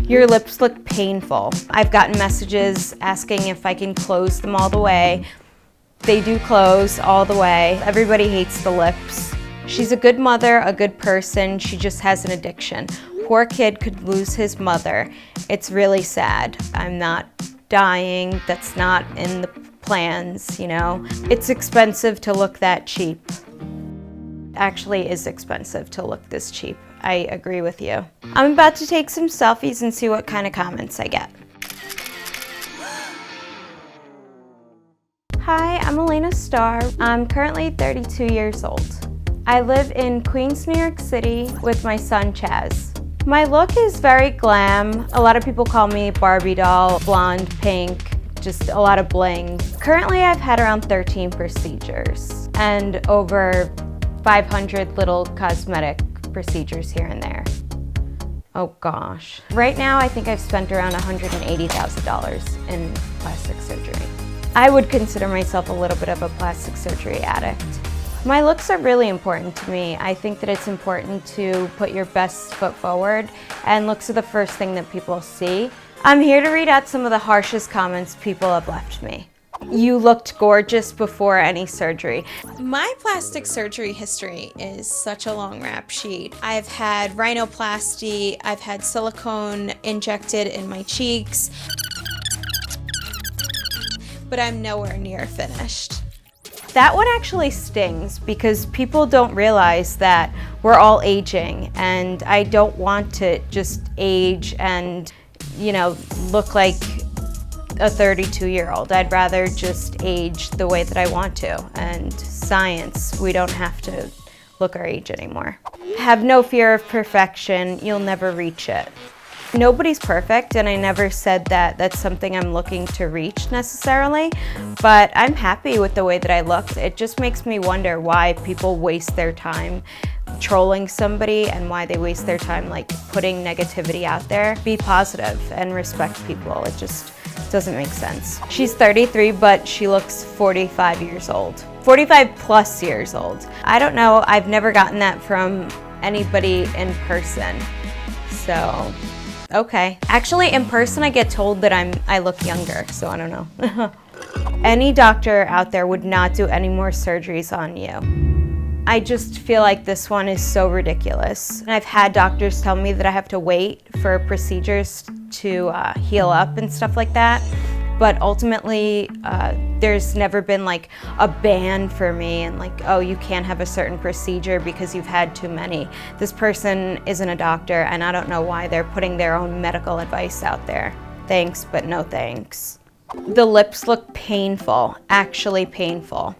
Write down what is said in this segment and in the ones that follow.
Your lips look painful. I've gotten messages asking if I can close them all the way. They do close all the way. Everybody hates the lips. She's a good mother, a good person. She just has an addiction. Poor kid could lose his mother. It's really sad. I'm not dying. That's not in the plans, you know. It's expensive to look that cheap. Actually is expensive to look this cheap. I agree with you. I'm about to take some selfies and see what kind of comments I get. Hi, I'm Elaina Starr. I'm currently 32 years old. I live in Queens, New York City with my son, Chaz. My look is very glam. A lot of people call me Barbie doll, blonde, pink, just a lot of bling. Currently, I've had around 13 procedures and over 500 little cosmetic procedures here and there. Oh gosh. Right now, I think I've spent around $180,000 in plastic surgery. I would consider myself a little bit of a plastic surgery addict. My looks are really important to me. I think that it's important to put your best foot forward, and looks are the first thing that people see. I'm here to read out some of the harshest comments people have left me. You looked gorgeous before any surgery. My plastic surgery history is such a long rap sheet. I've had rhinoplasty, I've had silicone injected in my cheeks, but I'm nowhere near finished. That one actually stings because people don't realize that we're all aging, and I don't want to just age and, you know, look like a 32-year-old. I'd rather just age the way that I want to. And science, we don't have to look our age anymore. Have no fear of perfection. You'll never reach it. Nobody's perfect, and I never said that that's something I'm looking to reach necessarily, but I'm happy with the way that I look. It just makes me wonder why people waste their time trolling somebody and why they waste their time like putting negativity out there. Be positive and respect people. It just doesn't make sense. She's 33, but she looks 45 years old. 45 plus years old. I don't know, I've never gotten that from anybody in person, so. Okay. Actually, in person, I get told that I look younger, so I don't know. Any doctor out there would not do any more surgeries on you. I just feel like this one is so ridiculous. And I've had doctors tell me that I have to wait for procedures to heal up and stuff like that. But ultimately, there's never been like a ban for me and like, oh, you can't have a certain procedure because you've had too many. This person isn't a doctor, and I don't know why they're putting their own medical advice out there. Thanks, but no thanks. The lips look painful, actually painful.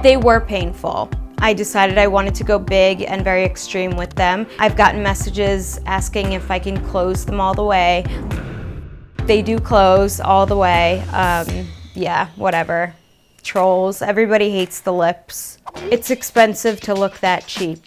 They were painful. I decided I wanted to go big and very extreme with them. I've gotten messages asking if I can close them all the way. They do close all the way. Yeah, whatever. Trolls. Everybody hates the lips. It's expensive to look that cheap.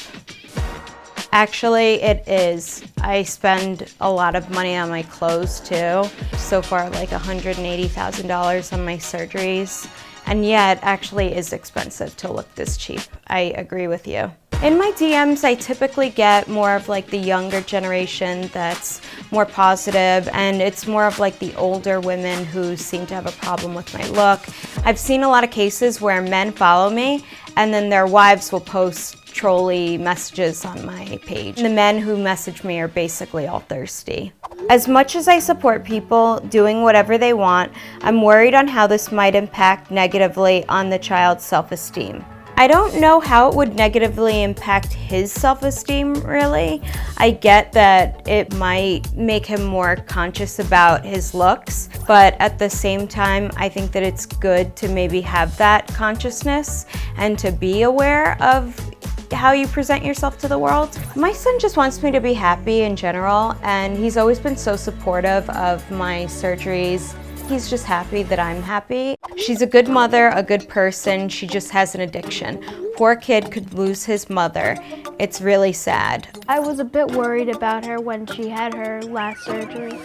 Actually, it is. I spend a lot of money on my clothes too. So far, like $180,000 on my surgeries. And yeah, it actually is expensive to look this cheap. I agree with you. In my DMs, I typically get more of like the younger generation that's more positive, and it's more of like the older women who seem to have a problem with my look. I've seen a lot of cases where men follow me and then their wives will post trolly messages on my page. The men who message me are basically all thirsty. As much as I support people doing whatever they want, I'm worried on how this might impact negatively on the child's self-esteem. I don't know how it would negatively impact his self-esteem, really. I get that it might make him more conscious about his looks, but at the same time, I think that it's good to maybe have that consciousness and to be aware of how you present yourself to the world. My son just wants me to be happy in general, and he's always been so supportive of my surgeries. He's just happy that I'm happy. She's a good mother, a good person. She just has an addiction. Poor kid could lose his mother. It's really sad. I was a bit worried about her when she had her last surgery.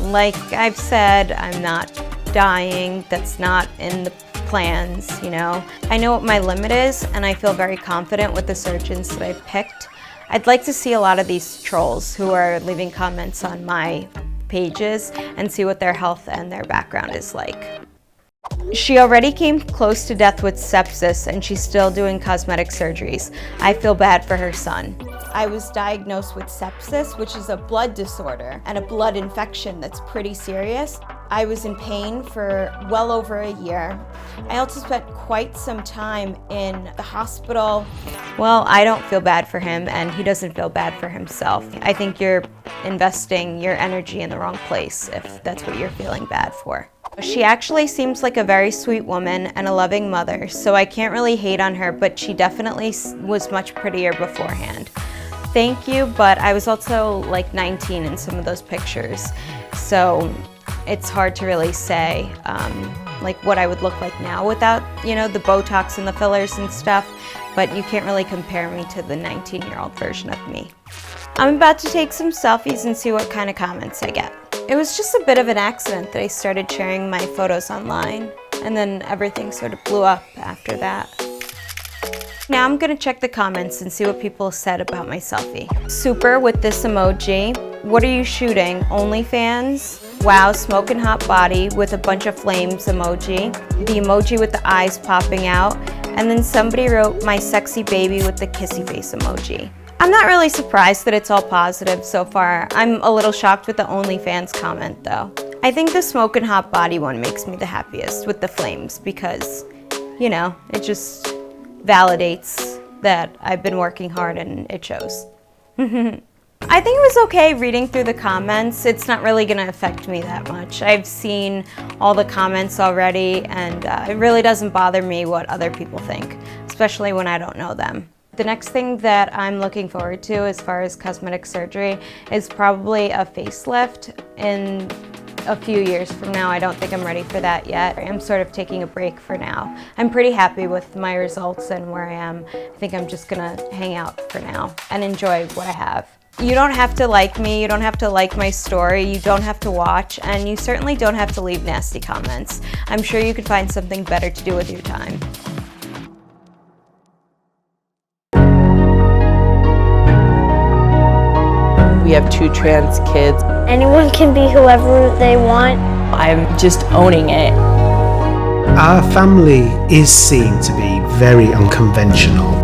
Like I've said, I'm not dying. That's not in the plans, you know. I know what my limit is, and I feel very confident with the surgeons that I've picked. I'd like to see a lot of these trolls who are leaving comments on my pages and see what their health and their background is like. She already came close to death with sepsis and she's still doing cosmetic surgeries. I feel bad for her son. I was diagnosed with sepsis, which is a blood disorder and a blood infection that's pretty serious. I was in pain for well over a year. I also spent quite some time in the hospital. Well, I don't feel bad for him and he doesn't feel bad for himself. I think you're investing your energy in the wrong place if that's what you're feeling bad for. She actually seems like a very sweet woman and a loving mother, so I can't really hate on her, but she definitely was much prettier beforehand. Thank you, but I was also like 19 in some of those pictures, so it's hard to really say like what I would look like now without, you know, the Botox and the fillers and stuff, but you can't really compare me to the 19-year-old version of me. I'm about to take some selfies and see what kind of comments I get. It was just a bit of an accident that I started sharing my photos online, and then everything sort of blew up after that. Now I'm gonna check the comments and see what people said about my selfie. Super with this emoji. What are you shooting? OnlyFans? Wow, smoking hot body with a bunch of flames emoji. The emoji with the eyes popping out. And then somebody wrote my sexy baby with the kissy face emoji. I'm not really surprised that it's all positive so far. I'm a little shocked with the OnlyFans comment though. I think the smoking hot body one makes me the happiest with the flames because, you know, it just validates that I've been working hard and it shows. I think it was okay reading through the comments. It's not really gonna affect me that much. I've seen all the comments already and it really doesn't bother me what other people think, especially when I don't know them. The next thing that I'm looking forward to as far as cosmetic surgery is probably a facelift in a few years from now. I don't think I'm ready for that yet. I'm sort of taking a break for now. I'm pretty happy with my results and where I am. I think I'm just gonna hang out for now and enjoy what I have. You don't have to like me, you don't have to like my story, you don't have to watch, and you certainly don't have to leave nasty comments. I'm sure you could find something better to do with your time. We have 2 trans kids. Anyone can be whoever they want. I'm just owning it. Our family is seen to be very unconventional.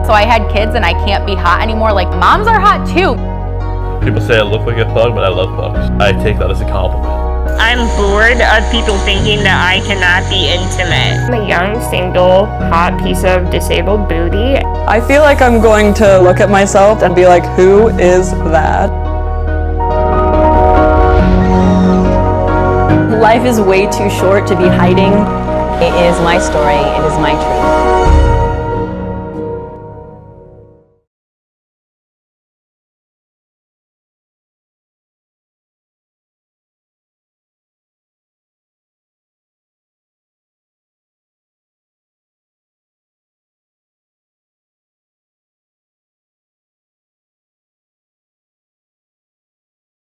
So I had kids and I can't be hot anymore. Like, moms are hot too. People say I look like a thug, but I love thugs. I take that as a compliment. I'm bored of people thinking that I cannot be intimate. I'm a young, single, hot piece of disabled booty. I feel like I'm going to look at myself and be like, who is that? Life is way too short to be hiding. It is my story, it is my truth.